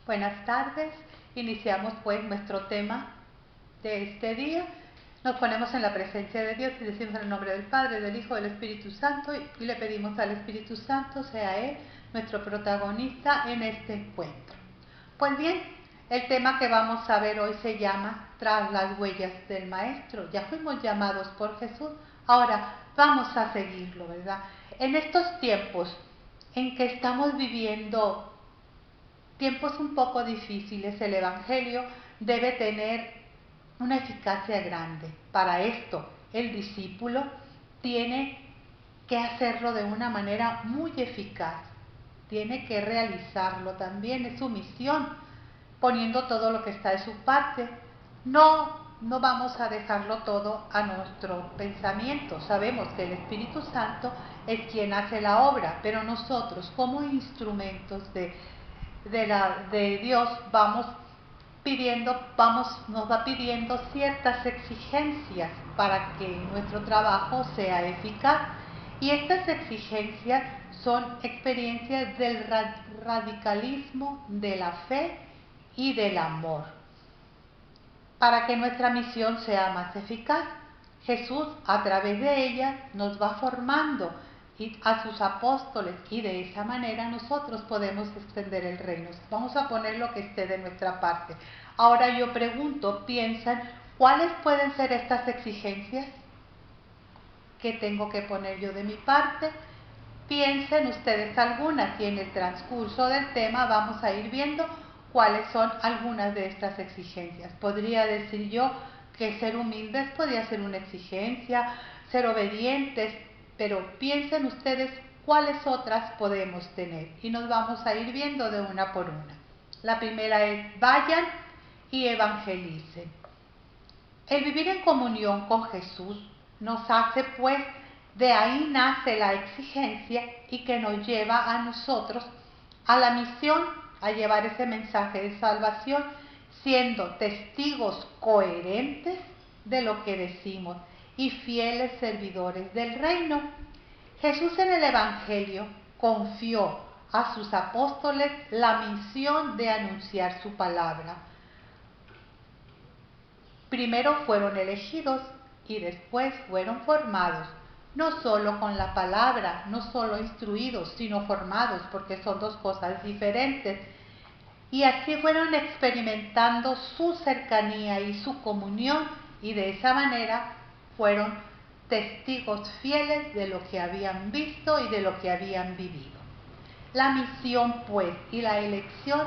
Buenas tardes, iniciamos pues nuestro tema de este día. Nos ponemos en la presencia de Dios y decimos en el nombre del Padre, del Hijo y del Espíritu Santo y le pedimos al Espíritu Santo sea Él nuestro protagonista en este encuentro. Pues bien, el tema que vamos a ver hoy se llama Tras las huellas del Maestro. Ya fuimos llamados por Jesús, ahora vamos a seguirlo, ¿verdad? En estos tiempos en que estamos viviendo tiempos un poco difíciles, el Evangelio debe tener una eficacia grande. Para esto, el discípulo tiene que hacerlo de una manera muy eficaz. Tiene que realizarlo también, es su misión, poniendo todo lo que está de su parte. No vamos a dejarlo todo a nuestro pensamiento. Sabemos que el Espíritu Santo es quien hace la obra, pero nosotros como instrumentos de Dios nos va pidiendo ciertas exigencias para que nuestro trabajo sea eficaz. Y estas exigencias son experiencias del radicalismo, de la fe y del amor. Para que nuestra misión sea más eficaz, Jesús a través de ella nos va formando a sus apóstoles y de esa manera nosotros podemos extender el reino. Vamos a poner lo que esté de nuestra parte. Ahora yo pregunto, piensan, ¿cuáles pueden ser estas exigencias que tengo que poner yo de mi parte? Piensen ustedes algunas y en el transcurso del tema vamos a ir viendo cuáles son algunas de estas exigencias. Podría decir yo que ser humildes podría ser una exigencia, ser obedientes, pero piensen ustedes cuáles otras podemos tener y nos vamos a ir viendo de una por una. La primera es vayan y evangelicen. El vivir en comunión con Jesús nos hace pues, de ahí nace la exigencia y que nos lleva a nosotros a la misión, a llevar ese mensaje de salvación, siendo testigos coherentes de lo que decimos y fieles servidores del reino. Jesús en el Evangelio confió a sus apóstoles la misión de anunciar su palabra. Primero fueron elegidos y después fueron formados, no solo con la palabra, no solo instruidos, sino formados, porque son dos cosas diferentes. Y así fueron experimentando su cercanía y su comunión y de esa manera fueron testigos fieles de lo que habían visto y de lo que habían vivido. La misión, pues, y la elección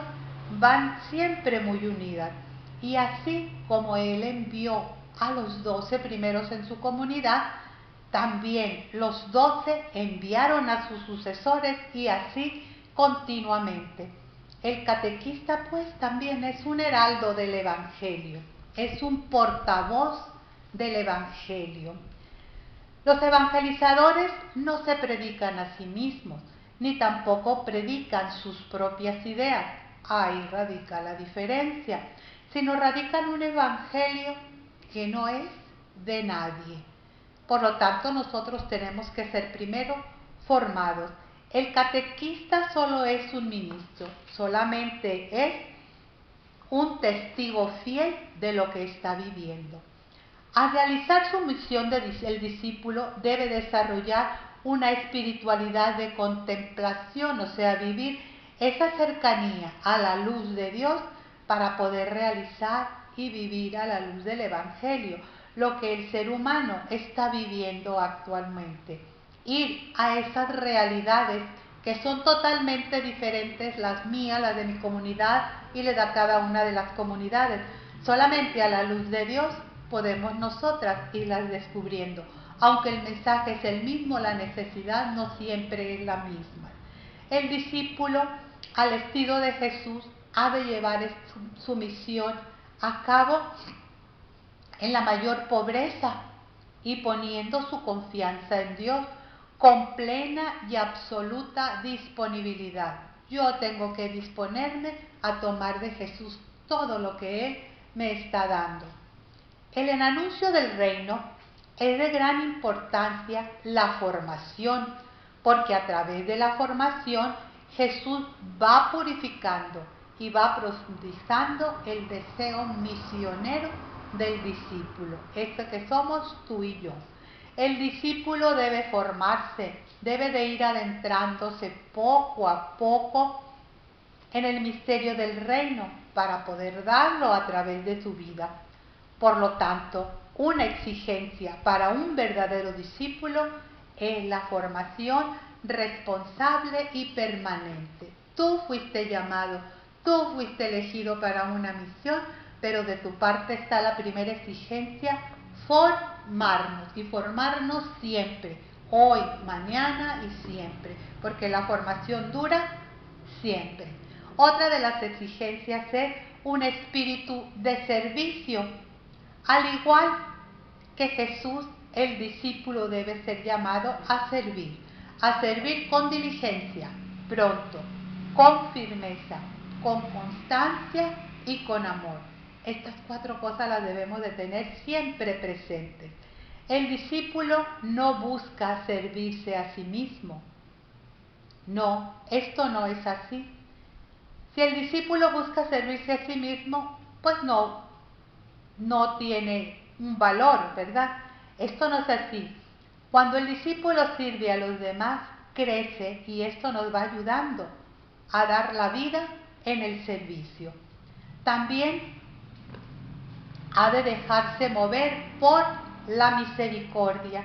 van siempre muy unidas. Y así como Él envió a los 12 primeros en su comunidad, también los 12 enviaron a sus sucesores y así continuamente. El catequista pues también es un heraldo del Evangelio, es un portavoz del Evangelio. Los evangelizadores no se predican a sí mismos, ni tampoco predican sus propias ideas. Ahí radica la diferencia, sino radican un evangelio que no es de nadie. Por lo tanto, nosotros tenemos que ser primero formados. El catequista solo es un ministro, solamente es un testigo fiel de lo que está viviendo. Al realizar su misión, el discípulo debe desarrollar una espiritualidad de contemplación, o sea, vivir esa cercanía a la luz de Dios para poder realizar y vivir a la luz del Evangelio, lo que el ser humano está viviendo actualmente. Ir a esas realidades que son totalmente diferentes, las mías, las de mi comunidad y las de cada una de las comunidades. Solamente a la luz de Dios podemos nosotras irlas descubriendo. Aunque el mensaje es el mismo, la necesidad no siempre es la misma. El discípulo, al estilo de Jesús, ha de llevar su misión a cabo en la mayor pobreza y poniendo su confianza en Dios con plena y absoluta disponibilidad. Yo tengo que disponerme a tomar de Jesús todo lo que Él me está dando. En el anuncio del reino es de gran importancia la formación, porque a través de la formación Jesús va purificando y va profundizando el deseo misionero del discípulo, este que somos tú y yo. El discípulo debe formarse, debe de ir adentrándose poco a poco en el misterio del reino para poder darlo a través de su vida. Por lo tanto, una exigencia para un verdadero discípulo es la formación responsable y permanente. Tú fuiste llamado, tú fuiste elegido para una misión, pero de tu parte está la primera exigencia: formarnos, y formarnos siempre, hoy, mañana y siempre, porque la formación dura siempre. Otra de las exigencias es un espíritu de servicio. Al igual que Jesús, el discípulo debe ser llamado a servir con diligencia, pronto, con firmeza, con constancia y con amor. Estas 4 cosas las debemos de tener siempre presentes. El discípulo no busca servirse a sí mismo. No, esto no es así. Si el discípulo busca servirse a sí mismo, pues no tiene un valor, ¿verdad? Esto no es así. Cuando el discípulo sirve a los demás, crece, y esto nos va ayudando a dar la vida en el servicio. También ha de dejarse mover por la misericordia,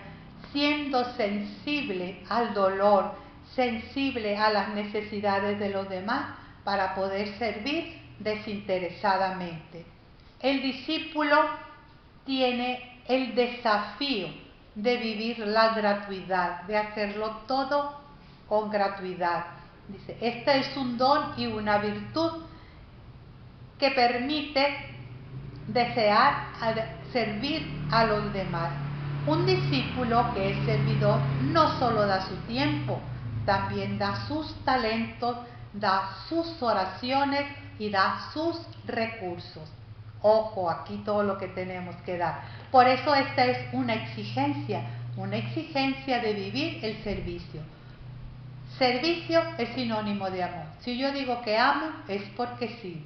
siendo sensible al dolor, sensible a las necesidades de los demás, para poder servir desinteresadamente. El discípulo tiene el desafío de vivir la gratuidad, de hacerlo todo con gratuidad. Dice, este es un don y una virtud que permite desear servir a los demás. Un discípulo que es servidor no solo da su tiempo, también da sus talentos, da sus oraciones y da sus recursos. Ojo, aquí todo lo que tenemos que dar. Por eso esta es una exigencia de vivir el servicio. Servicio es sinónimo de amor. Si yo digo que amo, es porque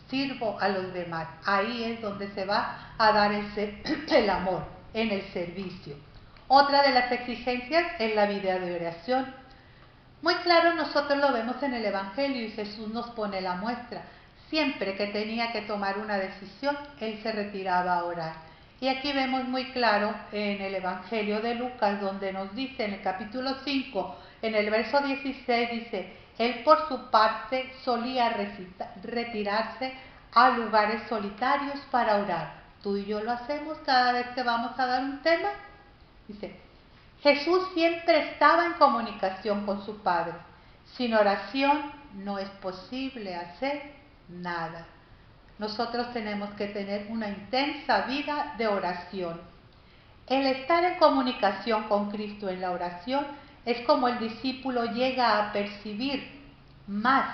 sirvo a los demás. Ahí es donde se va a dar el amor, en el servicio. Otra de las exigencias es la vida de oración. Muy claro, nosotros lo vemos en el Evangelio, y Jesús nos pone la muestra. Siempre que tenía que tomar una decisión, Él se retiraba a orar. Y aquí vemos muy claro en el Evangelio de Lucas, donde nos dice en el capítulo 5, en el verso 16, dice: Él por su parte solía retirarse a lugares solitarios para orar. Tú y yo lo hacemos cada vez que vamos a dar un tema. Dice, Jesús siempre estaba en comunicación con su Padre. Sin oración no es posible hacer nada. Nosotros tenemos que tener una intensa vida de oración. El estar en comunicación con Cristo en la oración es como el discípulo llega a percibir más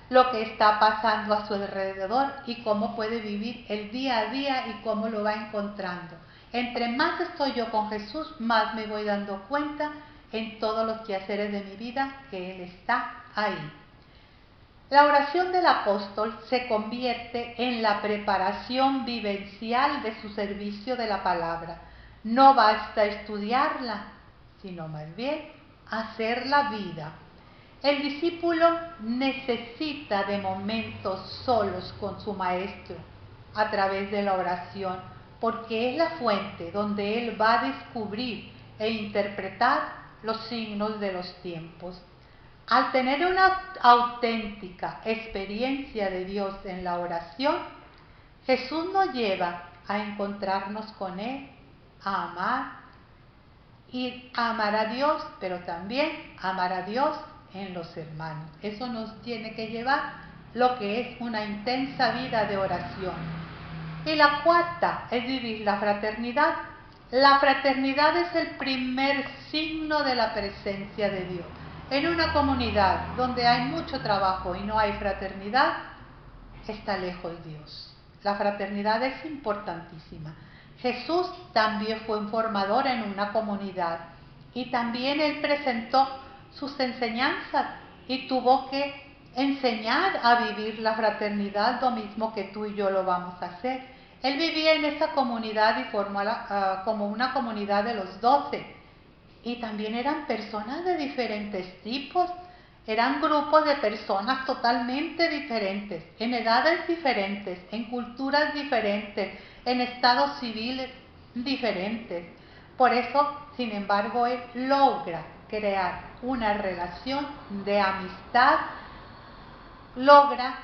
lo que está pasando a su alrededor, y cómo puede vivir el día a día y cómo lo va encontrando. Entre más estoy yo con Jesús, más me voy dando cuenta en todos los quehaceres de mi vida que Él está ahí. La oración del apóstol se convierte en la preparación vivencial de su servicio de la palabra. No basta estudiarla, sino más bien hacerla vida. El discípulo necesita de momentos solos con su maestro a través de la oración, porque es la fuente donde él va a descubrir e interpretar los signos de los tiempos. Al tener una auténtica experiencia de Dios en la oración, Jesús nos lleva a encontrarnos con Él, a amar a Dios, pero también amar a Dios en los hermanos. Eso nos tiene que llevar lo que es una intensa vida de oración. Y la cuarta es vivir la fraternidad. La fraternidad es el primer signo de la presencia de Dios. En una comunidad donde hay mucho trabajo y no hay fraternidad, está lejos Dios. La fraternidad es importantísima. Jesús también fue un formador en una comunidad, y también Él presentó sus enseñanzas y tuvo que enseñar a vivir la fraternidad, lo mismo que tú y yo lo vamos a hacer. Él vivía en esa comunidad y formó como una comunidad de los 12. Y también eran personas de diferentes tipos. Eran grupos de personas totalmente diferentes, en edades diferentes, en culturas diferentes, en estados civiles diferentes. Por eso, sin embargo, él logra crear una relación de amistad, logra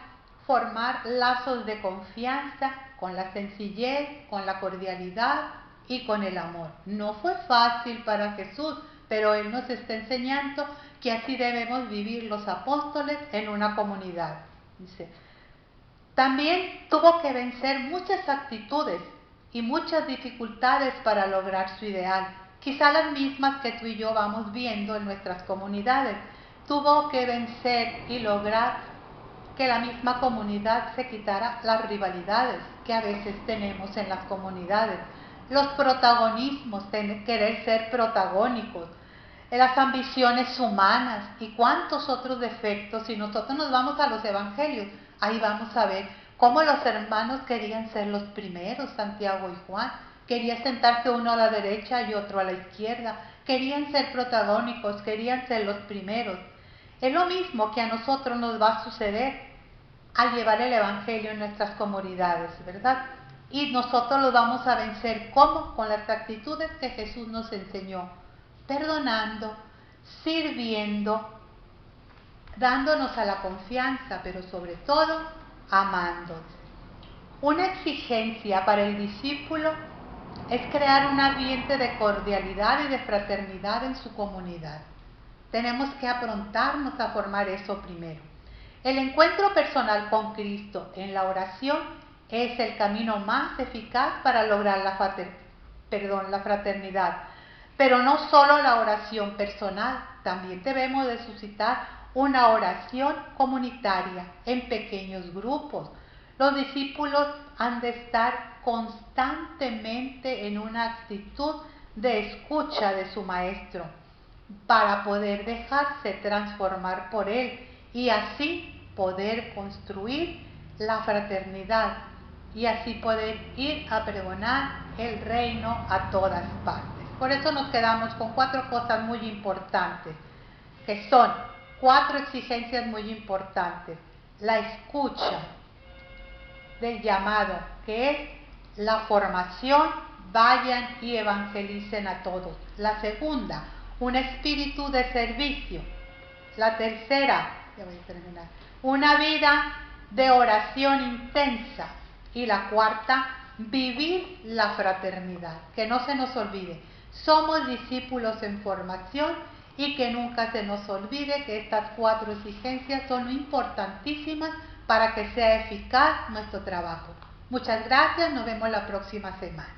formar lazos de confianza con la sencillez, con la cordialidad y con el amor. No fue fácil para Jesús, pero Él nos está enseñando que así debemos vivir los apóstoles en una comunidad. Dice, también tuvo que vencer muchas actitudes y muchas dificultades para lograr su ideal, quizá las mismas que tú y yo vamos viendo en nuestras comunidades. Tuvo que vencer y lograr que la misma comunidad se quitara las rivalidades que a veces tenemos en las comunidades, los protagonismos, querer ser protagónicos, las ambiciones humanas y cuántos otros defectos. Si nosotros nos vamos a los evangelios, ahí vamos a ver cómo los hermanos querían ser los primeros, Santiago y Juan, querían sentarse uno a la derecha y otro a la izquierda, querían ser protagónicos, querían ser los primeros. Es lo mismo que a nosotros nos va a suceder al llevar el evangelio en nuestras comunidades, ¿verdad? Y nosotros lo vamos a vencer, ¿cómo? Con las actitudes que Jesús nos enseñó, perdonando, sirviendo, dándonos a la confianza, pero sobre todo, amando. Una exigencia para el discípulo es crear un ambiente de cordialidad y de fraternidad en su comunidad. Tenemos que aprontarnos a formar eso primero. El encuentro personal con Cristo en la oración es el camino más eficaz para lograr la fraternidad. Pero no solo la oración personal, también debemos de suscitar una oración comunitaria en pequeños grupos. Los discípulos han de estar constantemente en una actitud de escucha de su maestro para poder dejarse transformar por él y así poder construir la fraternidad y así poder ir a pregonar el reino a todas partes. Por eso nos quedamos con 4 cosas muy importantes, que son 4 exigencias muy importantes. La escucha del llamado, que es la formación, vayan y evangelicen a todos. La segunda, un espíritu de servicio. La tercera, ya voy a terminar, una vida de oración intensa. Y la cuarta, vivir la fraternidad. Que no se nos olvide, somos discípulos en formación y que nunca se nos olvide que estas 4 exigencias son importantísimas para que sea eficaz nuestro trabajo. Muchas gracias, nos vemos la próxima semana.